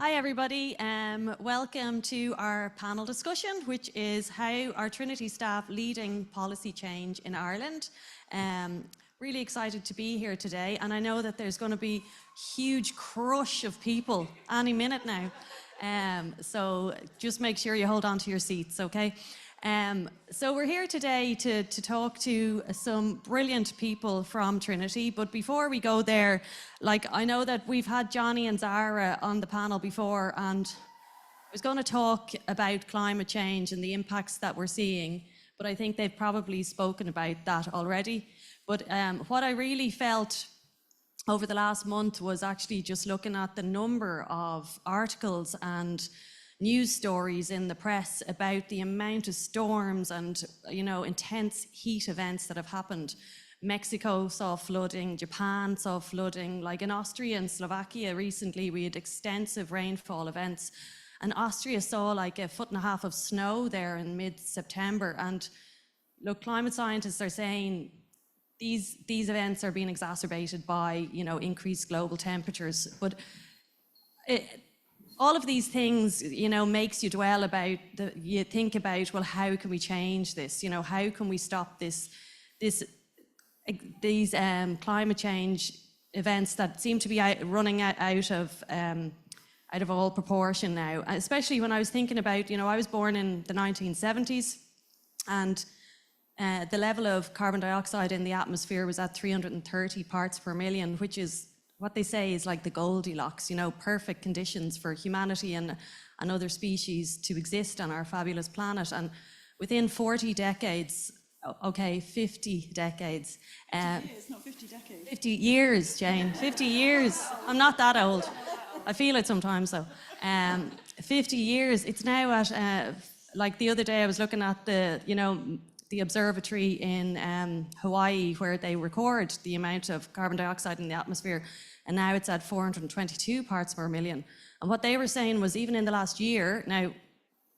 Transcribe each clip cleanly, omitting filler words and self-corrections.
Hi everybody, welcome to our panel discussion, which is how are Trinity staff leading policy change in Ireland. Really excited to be here today, and I know that there's going to be huge crush of people any minute now. So just make sure you hold on to your seats, okay? So we're here today to talk to some brilliant people from Trinity, but before we go there, I know that we've had Johnny and Zara on the panel before, and I was going to talk about climate change and the impacts that we're seeing, but I think they've probably spoken about that already. But what I really felt over the last month was actually just looking at the number of articles and news stories in the press about the amount of storms and, intense heat events that have happened. Mexico saw flooding, Japan saw flooding, like in Austria and Slovakia recently we had extensive rainfall events, and Austria saw like 1.5 feet of snow there in mid-September. And look, climate scientists are saying these events are being exacerbated by, increased global temperatures. But all of these things, makes you dwell about, you think about, well, how can we change this? How can we stop these climate change events that seem to be running out of all proportion now? Especially when I was thinking about, I was born in the 1970s, and the level of carbon dioxide in the atmosphere was at 330 parts per million, which is what they say is like the Goldilocks, perfect conditions for humanity and other species to exist on our fabulous planet. And within 40 decades, 50 decades. Years, not 50 decades. 50 years, Jane, 50 years. I'm not that old. I feel it sometimes though. 50 years, it's now at, like the other day I was looking at the observatory in Hawaii, where they record the amount of carbon dioxide in the atmosphere, and now it's at 422 parts per million. And what they were saying was, even in the last year, now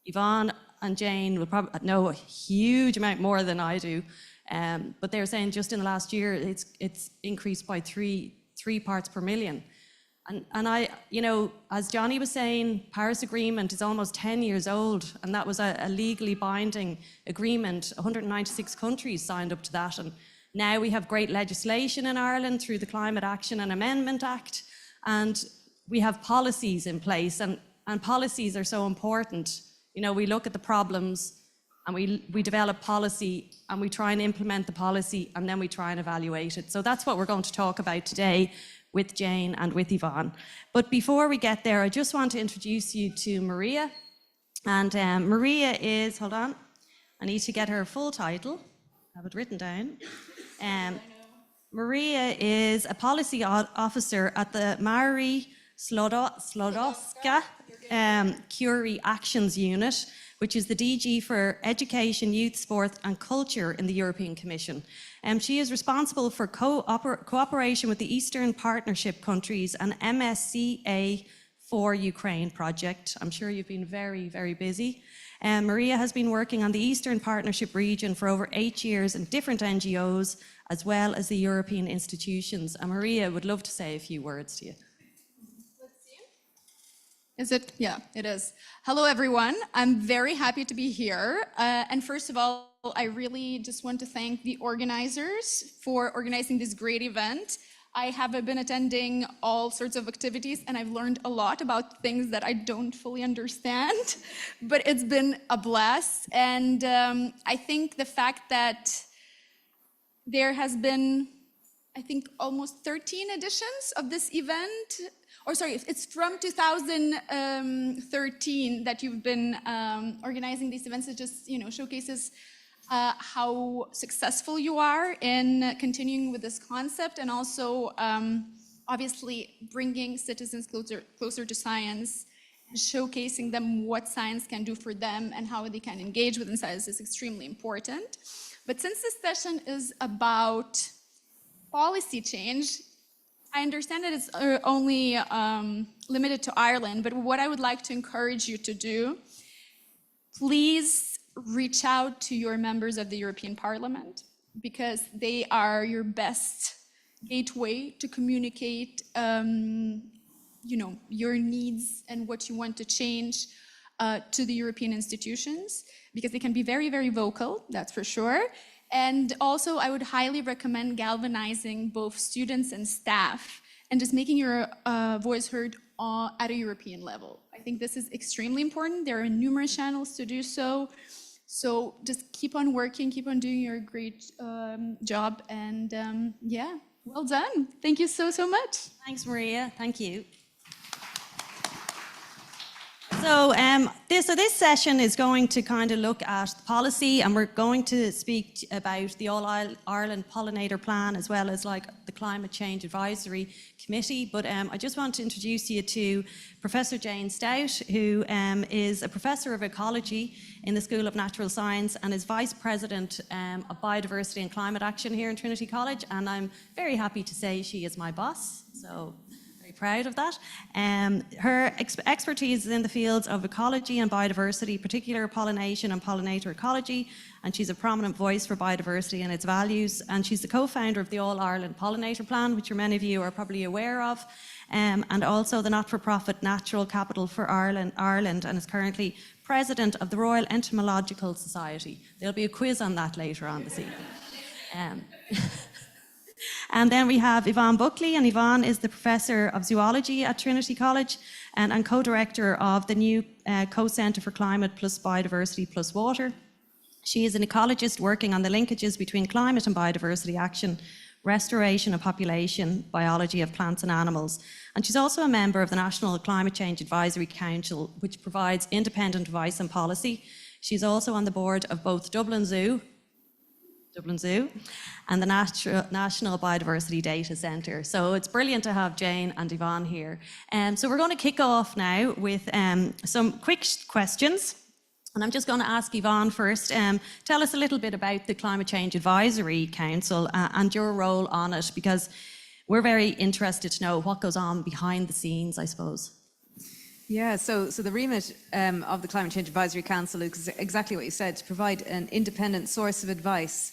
Yvonne and Jane will probably know a huge amount more than I do, but they were saying just in the last year it's increased by three parts per million. And I, as Johnny was saying, Paris Agreement is almost 10 years old, and that was a legally binding agreement. 196 countries signed up to that, and now we have great legislation in Ireland through the Climate Action and Amendment Act, and we have policies in place, and policies are so important. We look at the problems and we develop policy, and we try and implement the policy, and then we try and evaluate it. So that's what we're going to talk about today with Jane and with Yvonne. But before we get there, I just want to introduce you to Maria. And Maria is, hold on, I need to get her full title. I have it written down. Maria is a policy officer at the Mare Slodowska Curie Actions Unit, which is the DG for Education, Youth, Sport and Culture in the European Commission. She is responsible for cooperation with the Eastern Partnership countries and MSCA for Ukraine project. I'm sure you've been very, very busy. Maria has been working on the Eastern Partnership region for over 8 years in different NGOs, as well as the European institutions. And Maria would love to say a few words to you. Is it? Yeah, it is. Hello, everyone. I'm very happy to be here. And first of all, I really just want to thank the organizers for organizing this great event. I have been attending all sorts of activities, and I've learned a lot about things that I don't fully understand, but it's been a blast. And I think the fact that there has been, I think, almost 13 editions of this event. Or sorry, it's from 2013 that you've been organizing these events. It just, showcases how successful you are in continuing with this concept, and also obviously bringing citizens closer to science, showcasing them what science can do for them and how they can engage within science is extremely important. But since this session is about policy change, I understand that it's only limited to Ireland, but what I would like to encourage you to do, please reach out to your members of the European Parliament, because they are your best gateway to communicate your needs and what you want to change to the European institutions, because they can be very, very vocal, that's for sure. And also, I would highly recommend galvanizing both students and staff and just making your voice heard at a European level. I think this is extremely important. There are numerous channels to do so. So just keep on working, keep on doing your great job. And yeah, well done. Thank you so, so much. Thanks, Maria. Thank you. So this session is going to kind of look at the policy, and we're going to speak about the All Ireland Pollinator Plan, as well as like the Climate Change Advisory Committee. But I just want to introduce you to Professor Jane Stout, who is a Professor of Ecology in the School of Natural Science and is Vice President of Biodiversity and Climate Action here in Trinity College. And I'm very happy to say she is my boss. So proud of that. Her expertise is in the fields of ecology and biodiversity, particular pollination and pollinator ecology, and she's a prominent voice for biodiversity and its values, and she's the co-founder of the All Ireland Pollinator Plan, which many of you are probably aware of, and also the not-for-profit Natural Capital for Ireland, and is currently president of the Royal Entomological Society. There'll be a quiz on that later on this evening. And then we have Yvonne Buckley, and Yvonne is the Professor of Zoology at Trinity College and co-director of the new Co-Centre for Climate plus Biodiversity plus Water. She is an ecologist working on the linkages between climate and biodiversity action, restoration of population, biology of plants and animals. And she's also a member of the National Climate Change Advisory Council, which provides independent advice and policy. She's also on the board of both Dublin Zoo and the National Biodiversity Data Centre. So it's brilliant to have Jane and Yvonne here. So we're going to kick off now with some quick questions. And I'm just going to ask Yvonne first. Tell us a little bit about the Climate Change Advisory Council and your role on it, because we're very interested to know what goes on behind the scenes, I suppose. Yeah, so the remit of the Climate Change Advisory Council is exactly what you said, to provide an independent source of advice.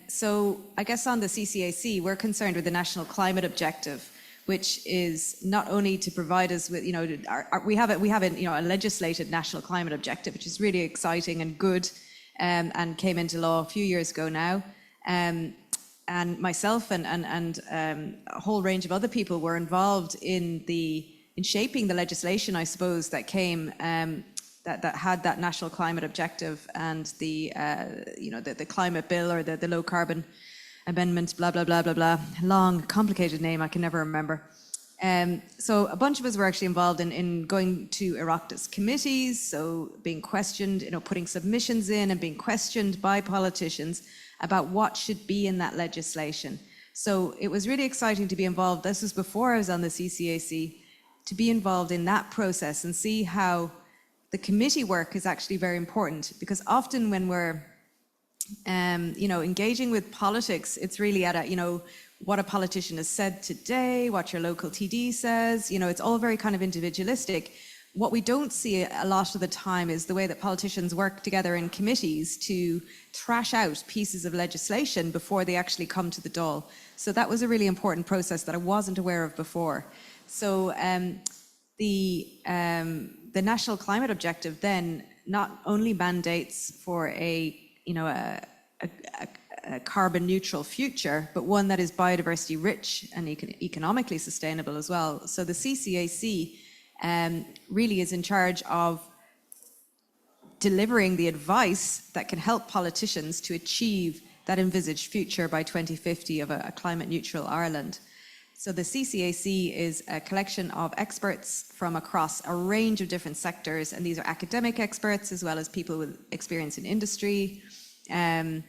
So I guess on the CCAC, we're concerned with the National Climate Objective, which is not only to provide us with, we have a legislated National Climate Objective, which is really exciting and good, and came into law a few years ago now. And myself and a whole range of other people were involved in shaping the legislation, I suppose, that came that had that national climate objective and the climate bill, or the low carbon amendment, blah, blah, blah, blah, blah. Long, complicated name, I can never remember. So a bunch of us were actually involved in going to Oireachtas committees, so being questioned, putting submissions in and being questioned by politicians about what should be in that legislation. So it was really exciting to be involved. This was before I was on the CCAC, to be involved in that process and see how the committee work is actually very important, because often when we're engaging with politics, it's really at what a politician has said today, what your local TD says, it's all very kind of individualistic. What we don't see a lot of the time is the way that politicians work together in committees to thrash out pieces of legislation before they actually come to the Dáil. So that was a really important process that I wasn't aware of before. So the National Climate Objective then not only mandates for a carbon neutral future, but one that is biodiversity rich and economically sustainable as well. So the CCAC really is in charge of delivering the advice that can help politicians to achieve that envisaged future by 2050 of a climate neutral Ireland. So the CCAC is a collection of experts from across a range of different sectors, and these are academic experts as well as people with experience in industry and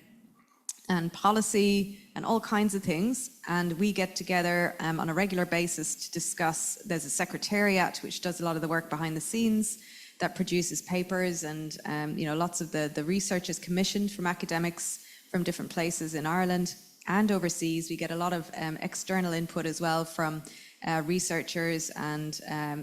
policy and all kinds of things. And we get together on a regular basis to discuss. There's a secretariat which does a lot of the work behind the scenes, that produces papers, and lots of the research is commissioned from academics from different places in Ireland and overseas. We get a lot of external input as well from researchers and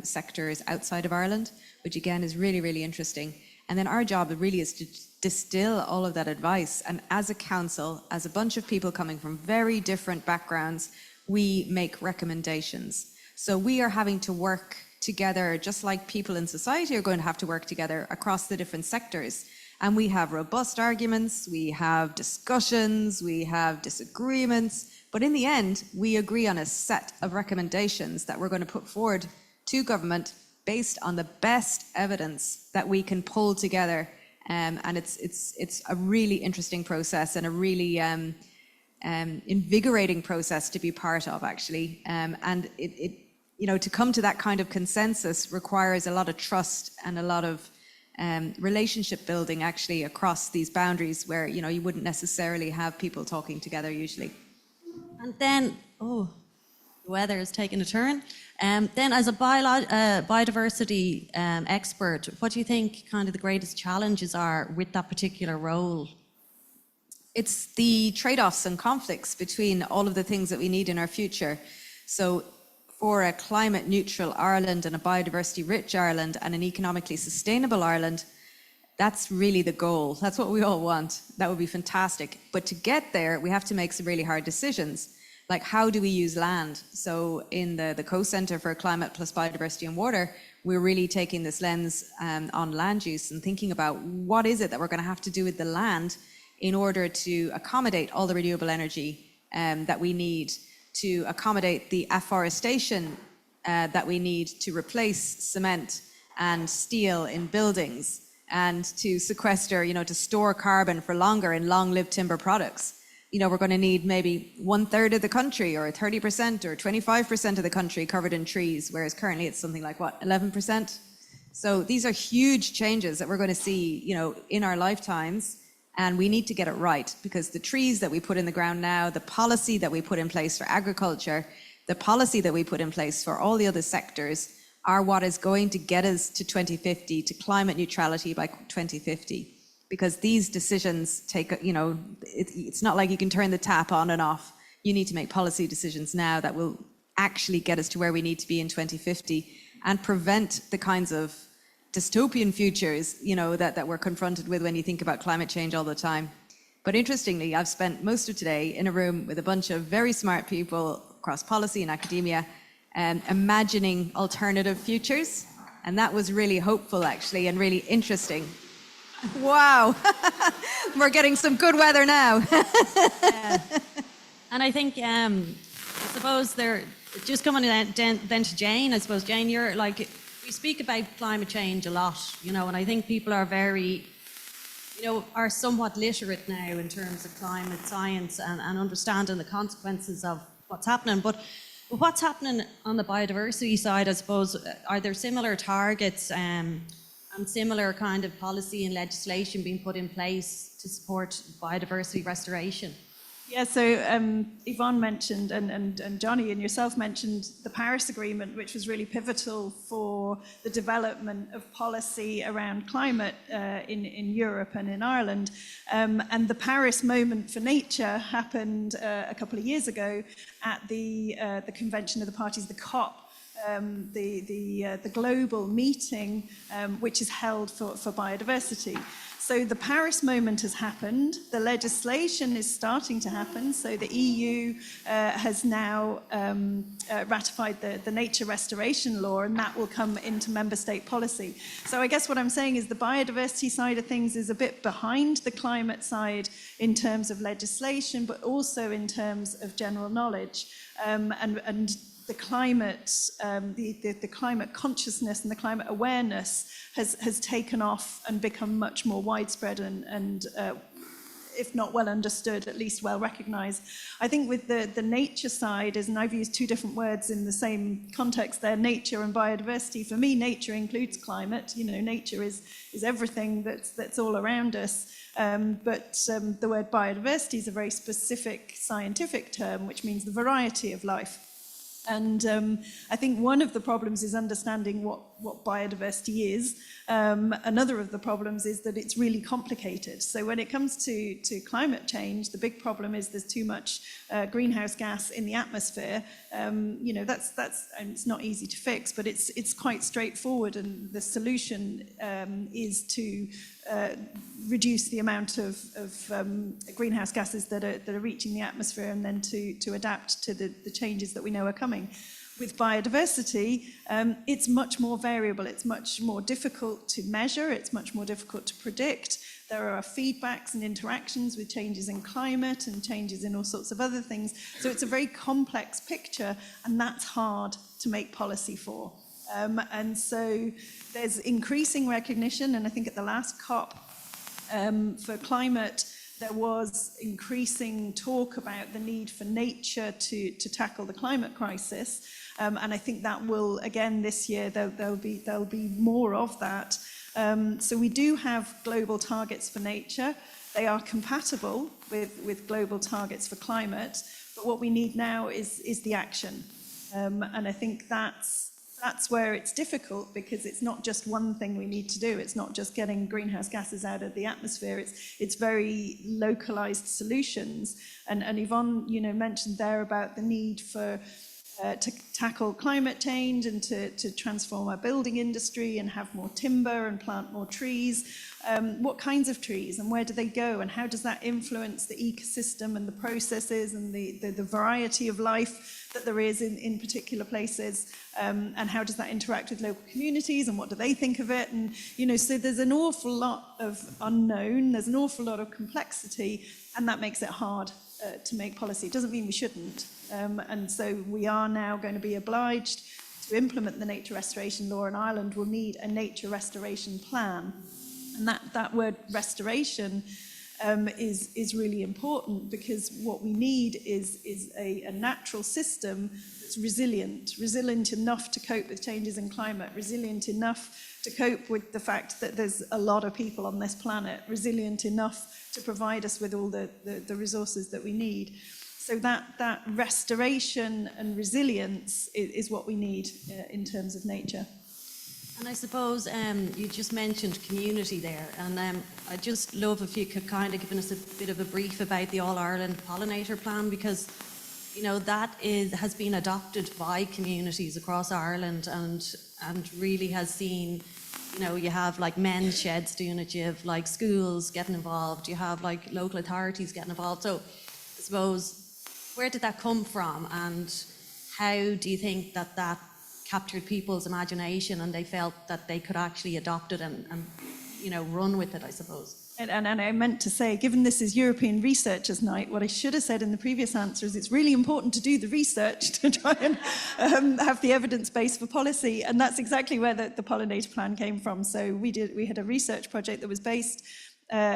sectors outside of Ireland, which again is really, really interesting. And then our job really is to distill all of that advice. And as a council, as a bunch of people coming from very different backgrounds, we make recommendations. So we are having to work together, just like people in society are going to have to work together across the different sectors. And we have robust arguments, we have discussions, we have disagreements, but in the end, we agree on a set of recommendations that we're going to put forward to government based on the best evidence that we can pull together. And it's a really interesting process and a really invigorating process to be part of, actually. And it you know, to come to that kind of consensus requires a lot of trust and a lot of relationship building, actually, across these boundaries where, you know, you wouldn't necessarily have people talking together usually. And then, the weather is taking a turn. Then as a biodiversity expert, what do you think kind of the greatest challenges are with that particular role? It's the trade-offs and conflicts between all of the things that we need in our future. So for a climate neutral Ireland and a biodiversity rich Ireland and an economically sustainable Ireland, that's really the goal. That's what we all want. That would be fantastic. But to get there, we have to make some really hard decisions. Like, how do we use land? So in the Co-Centre for Climate plus Biodiversity and Water, we're really taking this lens on land use and thinking about what is it that we're going to have to do with the land in order to accommodate all the renewable energy that we need, to accommodate the afforestation that we need to replace cement and steel in buildings, and to sequester, you know, to store carbon for longer in long-lived timber products. You know, we're going to need maybe 1/3 of the country, or 30% or 25% of the country covered in trees, whereas currently it's something like, what, 11%? So these are huge changes that we're going to see, you know, in our lifetimes. And we need to get it right, because the trees that we put in the ground now, the policy that we put in place for agriculture, the policy that we put in place for all the other sectors are what is going to get us to 2050, to climate neutrality by 2050. Because these decisions take, you know, it's not like you can turn the tap on and off. You need to make policy decisions now that will actually get us to where we need to be in 2050 and prevent the kinds of dystopian futures, you know, that we're confronted with when you think about climate change all the time. But interestingly, I've spent most of today in a room with a bunch of very smart people across policy and academia, imagining alternative futures. And that was really hopeful, actually, and really interesting. Wow, we're getting some good weather now. Yeah. And I think, I suppose just coming then to Jane, I suppose, Jane, you're like, we speak about climate change a lot, you know, and I think people are very, you know, are somewhat literate now in terms of climate science and understanding the consequences of what's happening. But what's happening on the biodiversity side, I suppose, are there similar targets and similar kind of policy and legislation being put in place to support biodiversity restoration? Yeah, so Yvonne mentioned, and Johnny and yourself mentioned the Paris Agreement, which was really pivotal for the development of policy around climate in Europe and in Ireland. And the Paris Moment for Nature happened a couple of years ago at the Convention of the Parties, the COP. The global meeting, which is held for biodiversity. So the Paris moment has happened. The legislation is starting to happen. So the EU has now ratified the nature restoration law, and that will come into member state policy. So I guess what I'm saying is the biodiversity side of things is a bit behind the climate side in terms of legislation, but also in terms of general knowledge. And the climate, the climate consciousness and the climate awareness has taken off and become much more widespread and if not well understood, at least well recognized. I think with the nature side, and I've used two different words in the same context there, nature and biodiversity. For me, nature includes climate. You know, nature is everything that's all around us. But the word biodiversity is a very specific scientific term, which means the variety of life. And I think one of the problems is understanding what biodiversity is. Another of the problems is that it's really complicated. So when it comes to climate change, the big problem is there's too much greenhouse gas in the atmosphere. You know, that's and it's not easy to fix, but it's quite straightforward. And the solution is to reduce the amount of greenhouse gases that are reaching the atmosphere, and then to adapt to the changes that we know are coming. With biodiversity, it's much more variable, it's much more difficult to measure, it's much more difficult to predict. There are feedbacks and interactions with changes in climate and changes in all sorts of other things. So it's a very complex picture, and that's hard to make policy for. And so there's increasing recognition, and I think at the last COP for climate, there was increasing talk about the need for nature to tackle the climate crisis. And I think that will, again, this year, there'll be more of that. So we do have global targets for nature. They are compatible with global targets for climate, but what we need now is the action. And I think that's where it's difficult, because it's not just one thing we need to do. It's not just getting greenhouse gases out of the atmosphere. It's very localized solutions. And Yvonne, mentioned there about the need for to tackle climate change and to transform our building industry and have more timber and plant more trees. What kinds of trees, and where do they go, and how does that influence the ecosystem and the processes and the variety of life that there is in particular places, and how does that interact with local communities, and what do they think of it? And so there's an awful lot of unknown, there's an awful lot of complexity, and that makes it hard to make policy. It doesn't mean we shouldn't. And so we are now going to be obliged to implement the nature restoration law, and Ireland will need a nature restoration plan. And that word restoration is really important, because what we need is a natural system that's resilient enough to cope with changes in climate, resilient enough to cope with the fact that there's a lot of people on this planet, resilient enough to provide us with all the resources that we need. So that restoration and resilience is what we need in terms of nature. And I suppose you just mentioned community there, and I'd just love if you could kind of give us a bit of a brief about the All-Ireland Pollinator Plan, because that has been adopted by communities across Ireland and really has seen, you have like men's sheds doing it, you have like schools getting involved, you have like local authorities getting involved. So I suppose, where did that come from, and how do you think that captured people's imagination and they felt that they could actually adopt it and run with it, I suppose? And I meant to say, given this is European Researchers' Night, what I should have said in the previous answer is it's really important to do the research to try and have the evidence base for policy. And that's exactly where the pollinator plan came from. So we had a research project that was based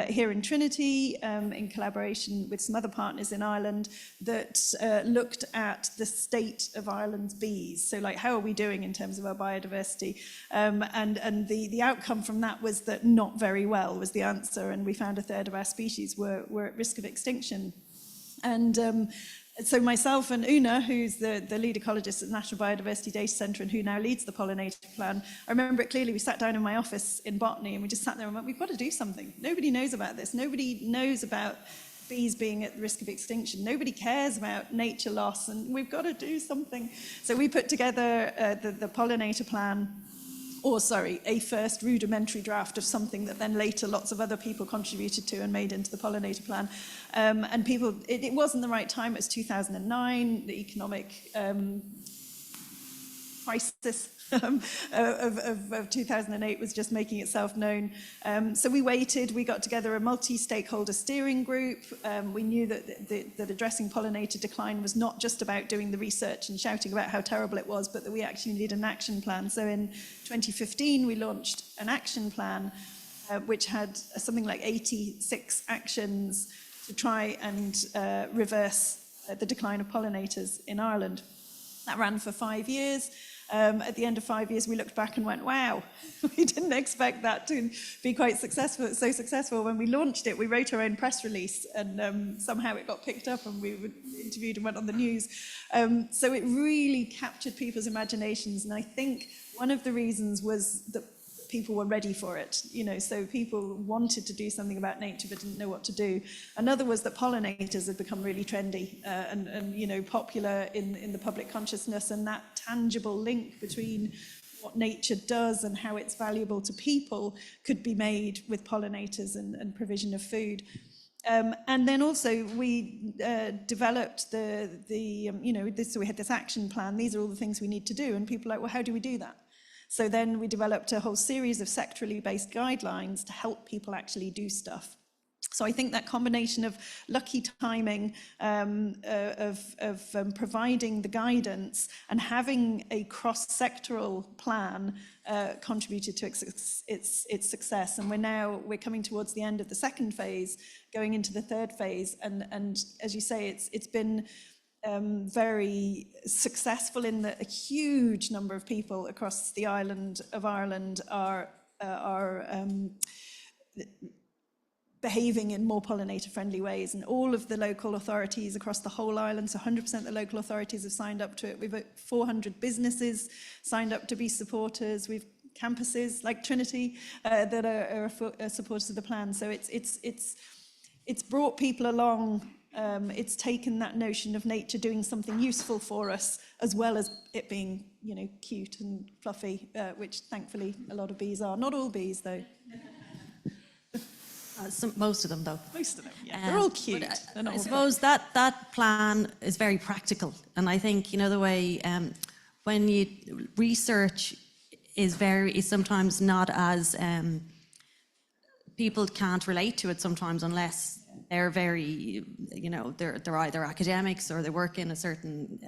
here in Trinity, in collaboration with some other partners in Ireland, that looked at the state of Ireland's bees. So like, how are we doing in terms of our biodiversity? And the outcome from that was that not very well was the answer, and we found a third of our species were at risk of extinction. And so myself and Una, who's the lead ecologist at the National Biodiversity Data Centre and who now leads the pollinator plan, I remember it clearly. We sat down in my office in Botany and we just sat there and went, we've got to do something. Nobody knows about this. Nobody knows about bees being at risk of extinction. Nobody cares about nature loss, and we've got to do something. So we put together the pollinator plan, or sorry, a first rudimentary draft of something that then later lots of other people contributed to and made into the pollinator plan. And people, it wasn't the right time. It was 2009, the economic crisis of 2008 was just making itself known. So we waited, we got together a multi-stakeholder steering group. We knew that addressing pollinator decline was not just about doing the research and shouting about how terrible it was, but that we actually needed an action plan. So in 2015, we launched an action plan, which had something like 86 actions to try and reverse the decline of pollinators in Ireland. That ran for 5 years. At the end of 5 years, we looked back and went, wow, we didn't expect that to be quite successful. So successful. When we launched it, we wrote our own press release, and somehow it got picked up and we were interviewed and went on the news. So it really captured people's imaginations. And I think one of the reasons was that people were ready for it, so people wanted to do something about nature but didn't know what to do. Another was that pollinators had become really trendy and popular in the public consciousness, and that tangible link between what nature does and how it's valuable to people could be made with pollinators and provision of food. And then also we developed so we had this action plan. These are all the things we need to do. And people are like, well, how do we do that? So then we developed a whole series of sectorally based guidelines to help people actually do stuff. So I think that combination of lucky timing, of providing the guidance and having a cross-sectoral plan contributed to its success. And we're coming towards the end of the second phase, going into the third phase. And as you say, it's been very successful in that a huge number of people across the island of Ireland are behaving in more pollinator-friendly ways, and all of the local authorities across the whole island, so 100% of the local authorities have signed up to it. We've 400 businesses signed up to be supporters. We've campuses like Trinity that are supporters of the plan. So it's brought people along. It's taken that notion of nature doing something useful for us, as well as it being, cute and fluffy, which thankfully a lot of bees are. Not all bees, though. Most of them, though. Most of them, yeah. They're all cute. I suppose that plan is very practical. And I think, the way when you research is sometimes not as, people can't relate to it sometimes unless they're very, they're either academics or they work in a certain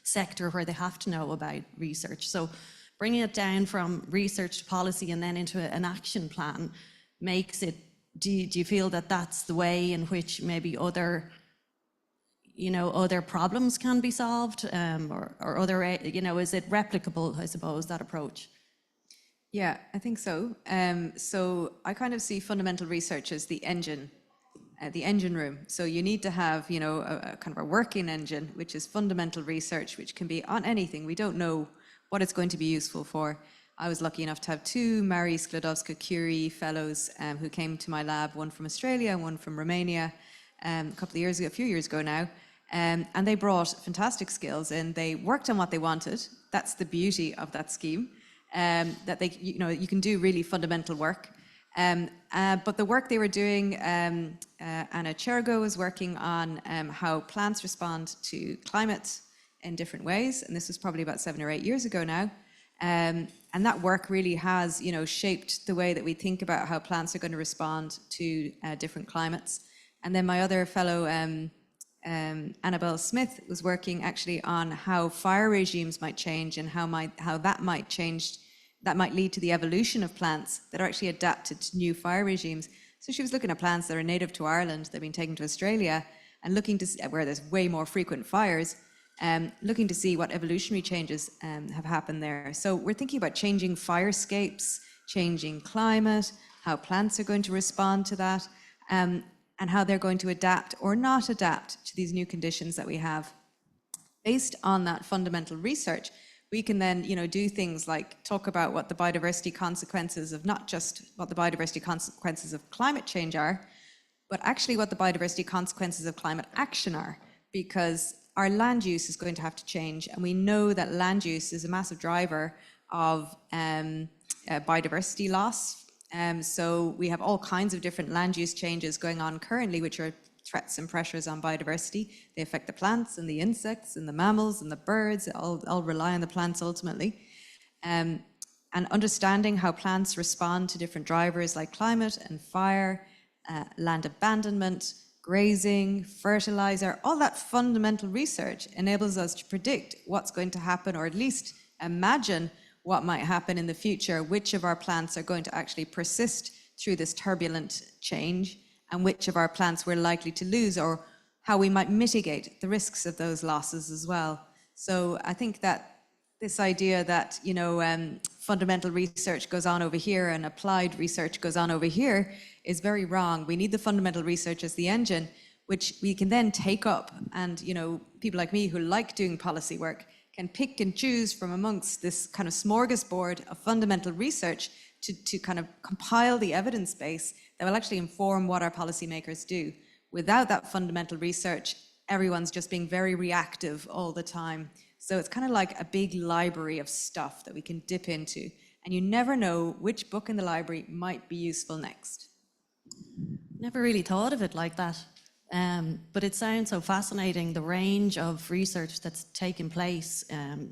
sector where they have to know about research. So bringing it down from research to policy and then into an action plan makes it. Do you feel that that's the way in which maybe other problems can be solved, or other, is it replicable, I suppose, that approach? Yeah, I think so. So I kind of see fundamental research as the engine room. So you need to have, a kind of a working engine, which is fundamental research, which can be on anything. We don't know what it's going to be useful for. I was lucky enough to have two Marie Sklodowska-Curie fellows who came to my lab, one from Australia and one from Romania, a few years ago now. And they brought fantastic skills and they worked on what they wanted. That's the beauty of that scheme, that they, you can do really fundamental work. But the work they were doing, Anna Chergo was working on how plants respond to climate in different ways. And this was probably about 7 or 8 years ago now. And that work really has, shaped the way that we think about how plants are going to respond to different climates. And then my other fellow, Annabelle Smith, was working actually on how fire regimes might change and how that might change. That might lead to the evolution of plants that are actually adapted to new fire regimes. So she was looking at plants that are native to Ireland, that have been taken to Australia, and looking to see where there's way more frequent fires. Looking to see what evolutionary changes have happened there. So we're thinking about changing firescapes, changing climate, how plants are going to respond to that, and how they're going to adapt or not adapt to these new conditions that we have. Based on that fundamental research, we can then, do things like talk about what the biodiversity consequences of not just what the biodiversity consequences of climate change are, but actually what the biodiversity consequences of climate action are, because our land use is going to have to change, and we know that land use is a massive driver of biodiversity loss. So we have all kinds of different land use changes going on currently, which are threats and pressures on biodiversity. They affect the plants and the insects and the mammals and the birds. All rely on the plants ultimately. And understanding how plants respond to different drivers like climate and fire, land abandonment, grazing, fertilizer, all that fundamental research enables us to predict what's going to happen, or at least imagine what might happen in the future, which of our plants are going to actually persist through this turbulent change, and which of our plants we're likely to lose, or how we might mitigate the risks of those losses as well. So I think that this idea that, fundamental research goes on over here and applied research goes on over here is very wrong. We need the fundamental research as the engine, which we can then take up. And, people like me who like doing policy work can pick and choose from amongst this kind of smorgasbord of fundamental research to kind of compile the evidence base that will actually inform what our policymakers do. Without that fundamental research, everyone's just being very reactive all the time. So it's kind of like a big library of stuff that we can dip into, and you never know which book in the library might be useful next. Never really thought of it like that. But it sounds so fascinating, the range of research that's taken place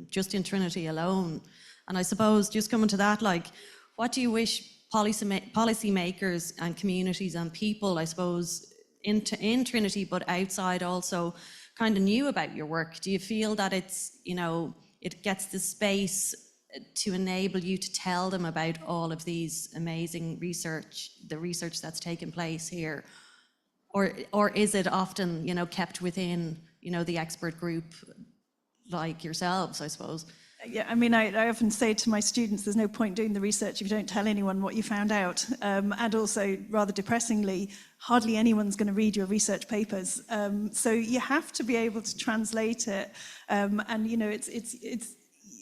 just in Trinity alone. And I suppose just coming to that, like, what do you wish policymakers and communities and people, I suppose, in Trinity, but outside also, kind of knew about your work? Do you feel that it's, you know, it gets the space to enable you to tell them about all of these amazing research, the research that's taken place here? Or is it often, you know, kept within, you know, the expert group like yourselves, I suppose? Yeah, I mean, I often say to my students, there's no point doing the research if you don't tell anyone what you found out. And also, rather depressingly, hardly anyone's going to read your research papers. So you have to be able to translate it. And, you know, it's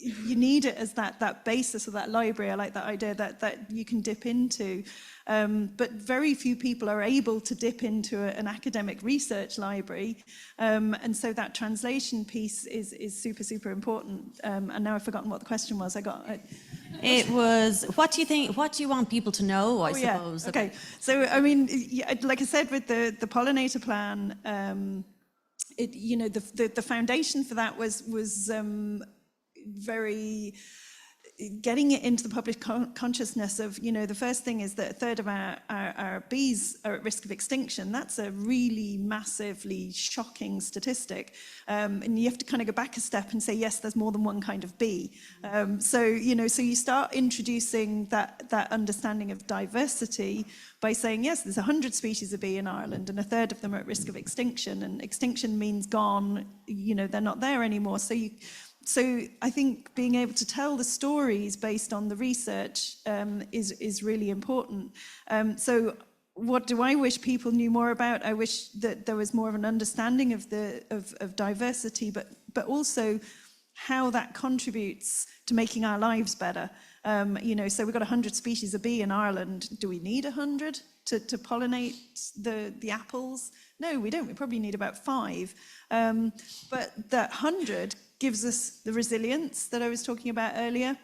you need it as that basis or that library. I like that idea that you can dip into. But very few people are able to dip into an academic research library. And so that translation piece is super, super important. And now I've forgotten what the question was. It was, what do you think, what do you want people to know, I suppose? Yeah. Okay. So, I mean, like I said, with the pollinator plan, you know, the foundation for that was very getting it into the public consciousness of, you know, the first thing is that a third of our bees are at risk of extinction. That's a really massively shocking statistic. And you have to kind of go back a step and say, yes, there's more than one kind of bee. So, you know, so you start introducing that understanding of diversity by saying, yes, there's 100 species of bee in Ireland and a third of them are at risk of extinction. And extinction means gone, you know, they're not there anymore. So I think being able to tell the stories based on the research is really important. So what do I wish people knew more about? I wish that there was more of an understanding of diversity, but also how that contributes to making our lives better. You know, so we've got 100 species of bee in Ireland. Do we need 100 to pollinate the apples? No, we don't. We probably need about 5. But that 100 gives us the resilience that I was talking about earlier.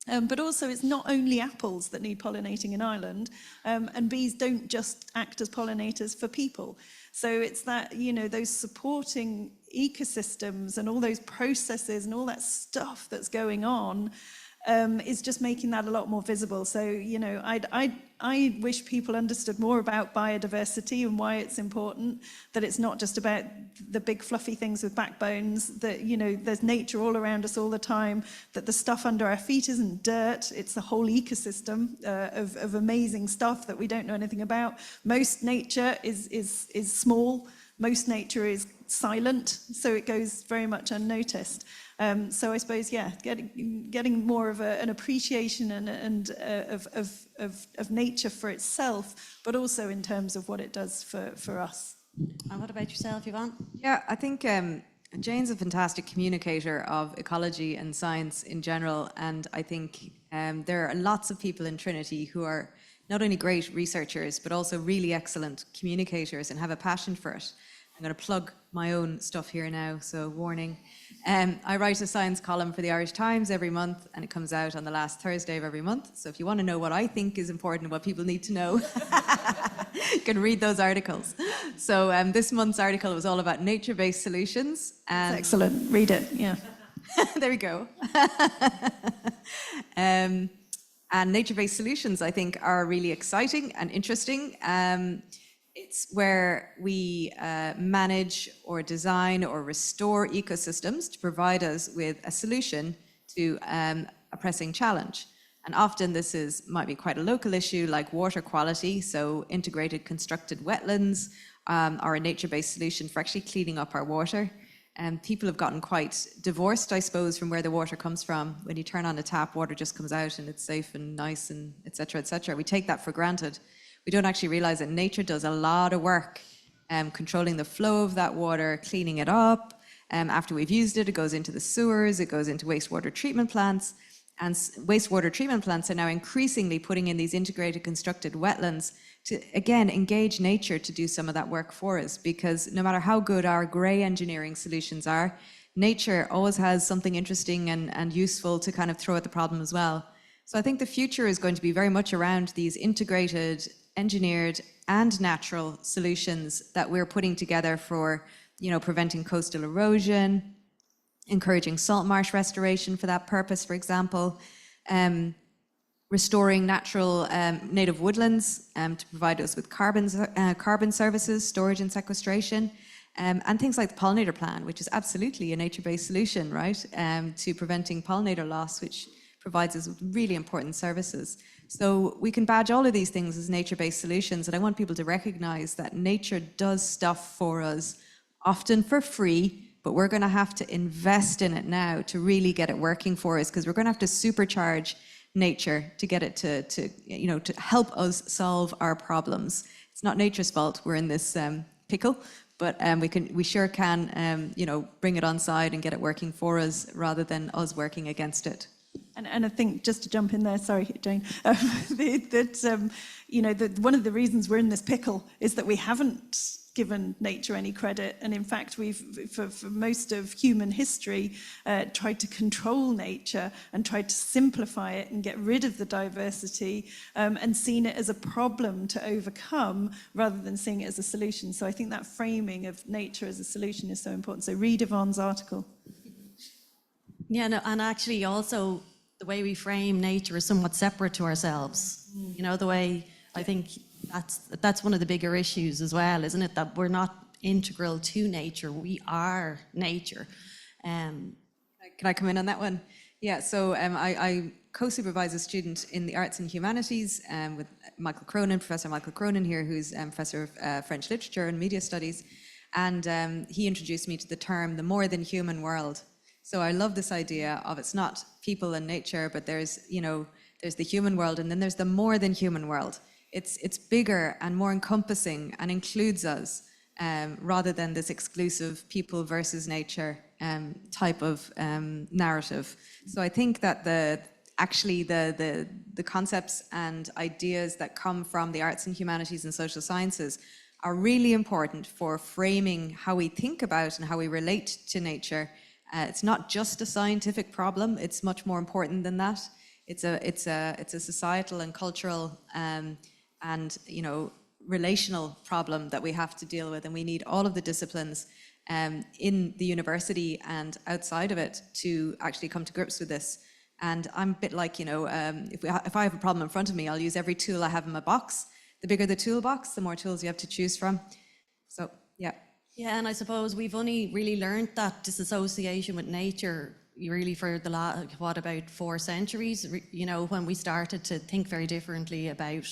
But also it's not only apples that need pollinating in Ireland, and bees don't just act as pollinators for people. So it's that, you know, those supporting ecosystems and all those processes and all that stuff that's going on is just making that a lot more visible. So, you know, I wish people understood more about biodiversity and why it's important, that it's not just about the big fluffy things with backbones, that, you know, there's nature all around us all the time, that the stuff under our feet isn't dirt, it's a whole ecosystem of amazing stuff that we don't know anything about. Most nature is small, most nature is silent, so it goes very much unnoticed. So I suppose, yeah, getting more of an appreciation and of nature for itself, but also in terms of what it does for us. And what about yourself, Yvonne? Yeah, I think Jane's a fantastic communicator of ecology and science in general, and I think there are lots of people in Trinity who are not only great researchers, but also really excellent communicators and have a passion for it. I'm going to plug my own stuff here now, so warning. I write a science column for the Irish Times every month, and it comes out on the last Thursday of every month. So if you want to know what I think is important and what people need to know, you can read those articles. So this month's article was all about nature-based solutions. And That's excellent. Read it, yeah. There we go. And nature-based solutions, I think, are really exciting and interesting. It's where we manage or design or restore ecosystems to provide us with a solution to a pressing challenge. And often this might be quite a local issue like water quality, so integrated constructed wetlands are a nature-based solution for actually cleaning up our water. And people have gotten quite divorced, I suppose, from where the water comes from. When you turn on a tap, water just comes out and it's safe and nice and et cetera, et cetera. We take that for granted. We don't actually realize that nature does a lot of work controlling the flow of that water, cleaning it up. After we've used it, it goes into the sewers, it goes into wastewater treatment plants. And wastewater treatment plants are now increasingly putting in these integrated constructed wetlands to, again, engage nature to do some of that work for us. Because no matter how good our grey engineering solutions are, nature always has something interesting and useful to kind of throw at the problem as well. So I think the future is going to be very much around these integrated engineered and natural solutions that we're putting together for, preventing coastal erosion, encouraging salt marsh restoration for that purpose, for example, restoring natural native woodlands to provide us with carbon services, storage and sequestration, and things like the pollinator plan, which is absolutely a nature-based solution, right, to preventing pollinator loss, which provides us with really important services. So we can badge all of these things as nature-based solutions, and I want people to recognize that nature does stuff for us, often for free, but we're going to have to invest in it now to really get it working for us, because we're going to have to supercharge nature to get it to help us solve our problems. It's not nature's fault we're in this pickle, but we sure can bring it on side and get it working for us rather than us working against it. And I think, just to jump in there, sorry, Jane, that one of the reasons we're in this pickle is that we haven't given nature any credit. And in fact, we've, for most of human history, tried to control nature and tried to simplify it and get rid of the diversity, and seen it as a problem to overcome rather than seeing it as a solution. So I think that framing of nature as a solution is so important. So read Yvonne's article. Yeah, no, and actually also the way we frame nature is somewhat separate to ourselves. The way, I think that's one of the bigger issues as well, isn't it? That we're not integral to nature, we are nature. Can I come in on that one? Yeah, so I co-supervise a student in the arts and humanities with Michael Cronin, Professor Michael Cronin here, who's Professor of French literature and media studies. And he introduced me to the term, the more than human world. So I love this idea of it's not people and nature, but there's the human world, and then there's the more than human world. It's bigger and more encompassing and includes us, rather than this exclusive people versus nature type of narrative. So I think that the concepts and ideas that come from the arts and humanities and social sciences are really important for framing how we think about and how we relate to nature. It's not just a scientific problem, it's much more important than that. It's a societal and cultural and relational problem that we have to deal with, and we need all of the disciplines in the university and outside of it to actually come to grips with this. And I'm a bit like, if I have a problem in front of me, I'll use every tool I have in my box. The bigger the toolbox, the more tools you have to choose from. So, yeah. Yeah, and I suppose we've only really learned that disassociation with nature really for the last, about 4 centuries, when we started to think very differently about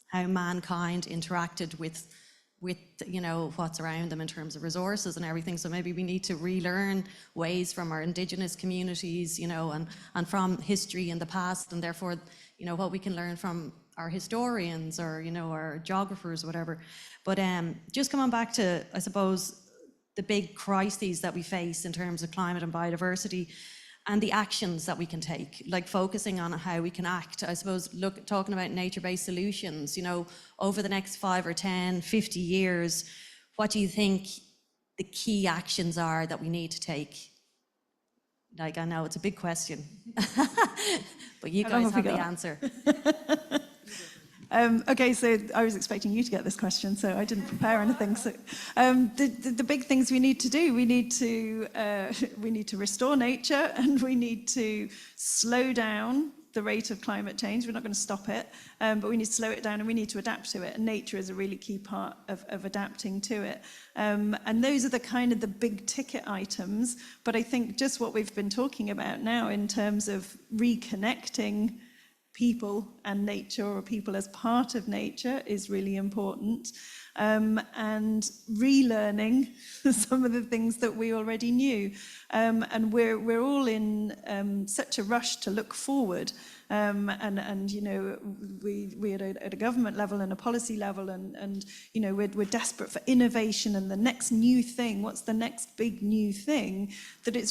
how mankind interacted with what's around them in terms of resources and everything. So maybe we need to relearn ways from our indigenous communities, and from history in the past, and therefore, what we can learn from our historians or, our geographers, whatever. But just coming back to, I suppose, the big crises that we face in terms of climate and biodiversity and the actions that we can take, like focusing on how we can act. I suppose, talking about nature-based solutions, over the next 5 or 10, 50 years, what do you think the key actions are that we need to take? Like, I know it's a big question, but you guys have the answer. Okay, so I was expecting you to get this question, so I didn't prepare anything. So, the big things we need to do, we need to restore nature, and we need to slow down the rate of climate change. We're not going to stop it, but we need to slow it down, and we need to adapt to it. And nature is a really key part of adapting to it. And those are the big ticket items. But I think just what we've been talking about now in terms of reconnecting people and nature, or people as part of nature, is really important, and relearning some of the things that we already knew, and we're all in such a rush to look forward, and we at a government level and a policy level, and we're desperate for innovation and the next new thing. What's the next big new thing? That it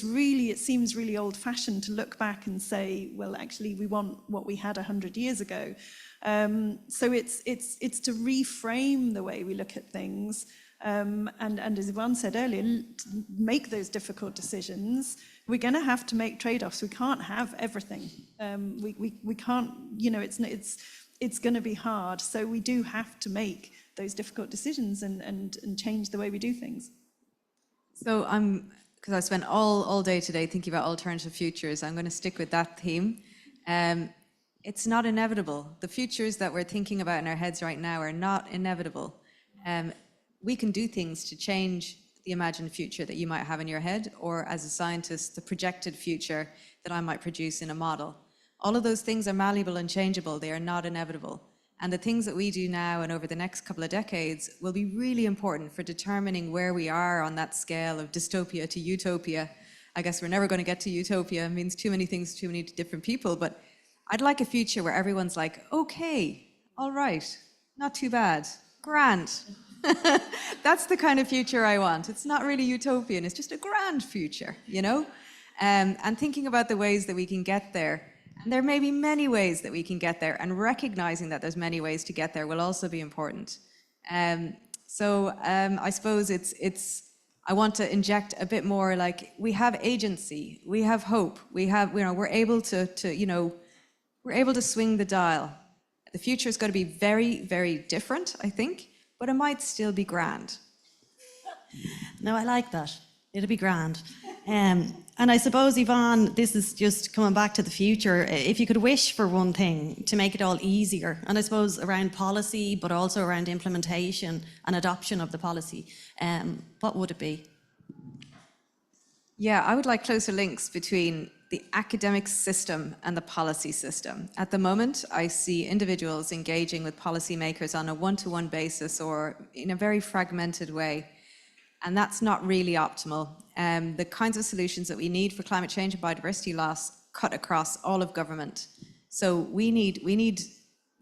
seems really old-fashioned to look back and say, well, actually, we want what we had 100 years ago. So it's to reframe the way we look at things, and as Yvonne said earlier, make those difficult decisions. We're going to have to make trade-offs. We can't have everything. We can't. it's going to be hard. So we do have to make those difficult decisions and change the way we do things. So because I spent all day today thinking about alternative futures, I'm going to stick with that theme. It's not inevitable. The futures that we're thinking about in our heads right now are not inevitable. We can do things to change the imagined future that you might have in your head, or as a scientist, the projected future that I might produce in a model. All of those things are malleable and changeable. They are not inevitable. And the things that we do now and over the next couple of decades will be really important for determining where we are on that scale of dystopia to utopia. I guess we're never going to get to utopia. It means too many things to too many different people. But I'd like a future where everyone's like, okay, all right, not too bad, grand. That's the kind of future I want. It's not really utopian. It's just a grand future, you know? And thinking about the ways that we can get there. And there may be many ways that we can get there, and recognizing that there's many ways to get there will also be important. So I suppose I want to inject a bit more, like, we have agency, we have hope, we're able to we're able to swing the dial. The future is going to be very, very different, I think, but it might still be grand. No, I like that. It'll be grand. And I suppose, Yvonne, this is just coming back to the future. If you could wish for one thing to make it all easier, and I suppose around policy, but also around implementation and adoption of the policy, what would it be? Yeah, I would like closer links between the academic system and the policy system. At the moment, I see individuals engaging with policymakers on a one-to-one basis or in a very fragmented way. And that's not really optimal. The kinds of solutions that we need for climate change and biodiversity loss cut across all of government. So we need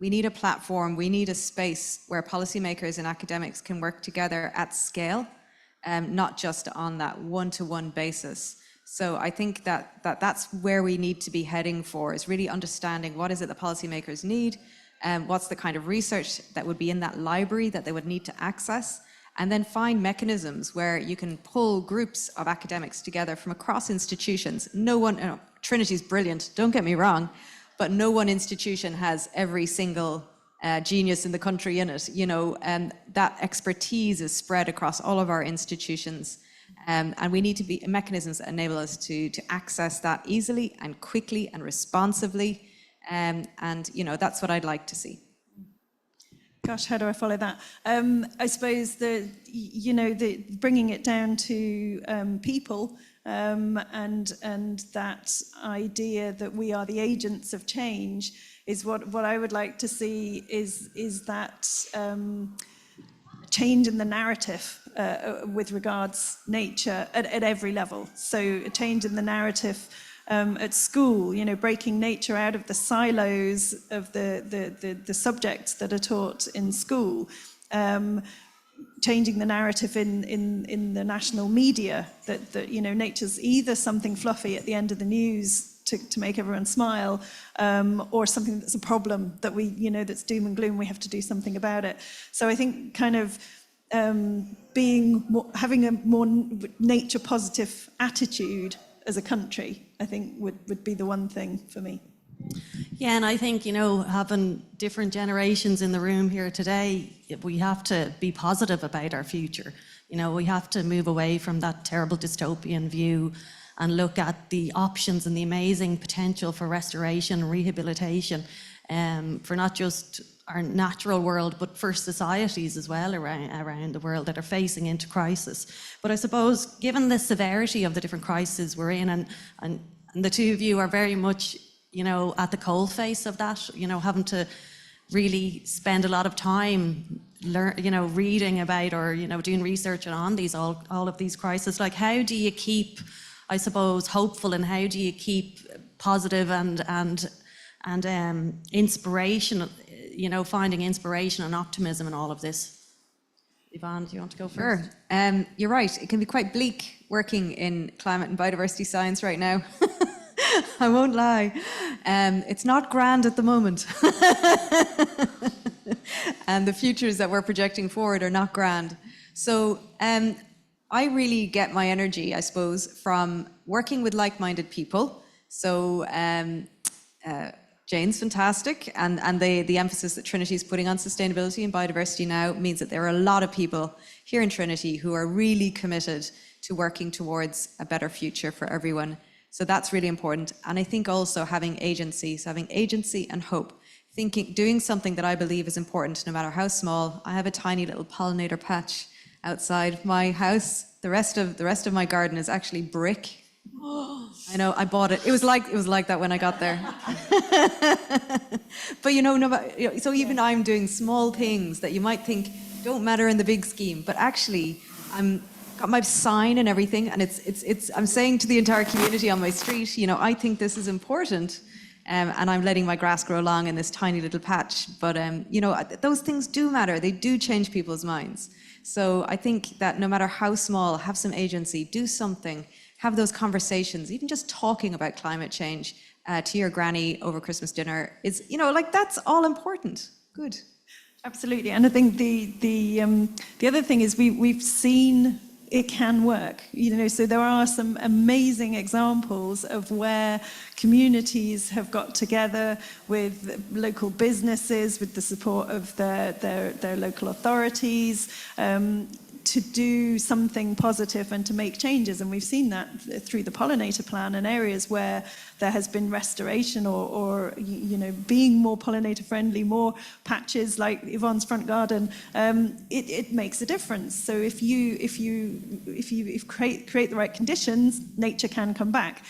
a platform, we need a space where policymakers and academics can work together at scale, not just on that one-to-one basis. So I think that's where we need to be heading for, is really understanding what is it that policymakers need, what's the kind of research that would be in that library that they would need to access, and then find mechanisms where you can pull groups of academics together from across institutions. Trinity's brilliant, don't get me wrong, but no one institution has every single genius in the country in it, and that expertise is spread across all of our institutions. And we need to be mechanisms that enable us to access that easily and quickly and responsively. And that's what I'd like to see. Gosh, how do I follow that? I suppose the bringing it down to people and that idea that we are the agents of change is what I would like to see is that change in the narrative with regards nature at every level. So a change in the narrative at school, breaking nature out of the silos of the subjects that are taught in school, changing the narrative in the national media that nature's either something fluffy at the end of the news to make everyone smile, or something that's a problem that that's doom and gloom. We have to do something about it. So I think kind of having a more nature positive attitude as a country, I think would be the one thing for me. Yeah, and I think, having different generations in the room here today, we have to be positive about our future. We have to move away from that terrible dystopian view and look at the options and the amazing potential for restoration and rehabilitation, for not just our natural world, but for societies as well around the world that are facing into crisis. But I suppose, given the severity of the different crises we're in, and the two of you are very much, at the coalface of that, having to really spend a lot of time reading about or, doing research on all of these crises. Like, how do you keep, I suppose, hopeful, and how do you keep positive and inspiration, finding inspiration and optimism in all of this? Yvonne, do you want to go first? Sure. You're right. It can be quite bleak working in climate and biodiversity science right now. I won't lie. It's not grand at the moment. And the futures that we're projecting forward are not grand. So I really get my energy, I suppose, from working with like-minded people. So Jane's fantastic, and the emphasis that Trinity is putting on sustainability and biodiversity now means that there are a lot of people here in Trinity who are really committed to working towards a better future for everyone. So that's really important. And I think also having agency, so having agency and hope, doing something that I believe is important, no matter how small. I have a tiny little pollinator patch outside my house. The rest of my garden is actually brick. I know, I bought it. It was like that when I got there. But so even I'm doing small things that you might think don't matter in the big scheme, but actually I'm got my sign and everything, and it's I'm saying to the entire community on my street, I think this is important, and I'm letting my grass grow long in this tiny little patch. But those things do matter. They do change people's minds. So I think that no matter how small, have some agency, do something, have those conversations. Even just talking about climate change to your granny over Christmas dinner is, that's all important. Good. Absolutely, and I think the other thing is we've seen it can work, so there are some amazing examples of where communities have got together with local businesses, with the support of their local authorities, to do something positive and to make changes. And we've seen that through the pollinator plan in areas where there has been restoration or being more pollinator friendly, more patches like Yvonne's front garden. It makes a difference. So if you create the right conditions, nature can come back.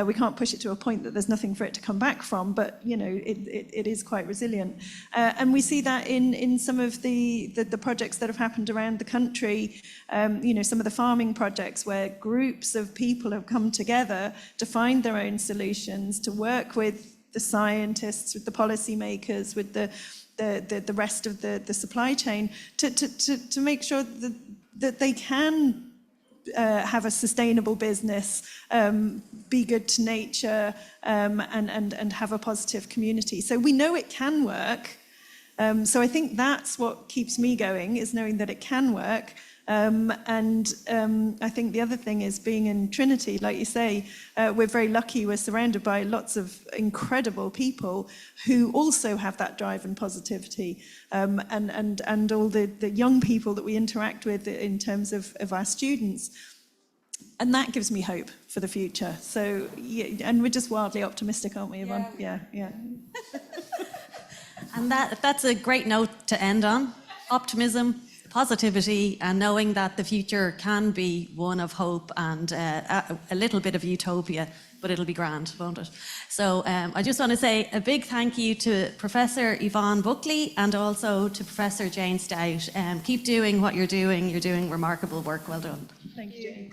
We can't push it to a point that there's nothing for it to come back from, but it is quite resilient. And we see that in some of the projects that have happened around the country, some of the farming projects where groups of people have come together to find their own solutions, to work with the scientists, with the policymakers, with the rest of the supply chain, to make sure that they can have a sustainable business, be good to nature, and have a positive community. So we know it can work. So I think that's what keeps me going, is knowing that it can work. I think the other thing is being in Trinity, like you say, we're very lucky. We're surrounded by lots of incredible people who also have that drive and positivity, and all the young people that we interact with in terms of our students. And that gives me hope for the future. So, yeah, and we're just wildly optimistic, aren't we, Yvonne? Yeah. And that's a great note to end on. Optimism, positivity, and knowing that the future can be one of hope and a little bit of utopia, but it'll be grand, won't it? So I just want to say a big thank you to Professor Yvonne Buckley and also to Professor Jane Stout. Keep doing what you're doing. You're doing remarkable work. Well done. Thank you, Jane.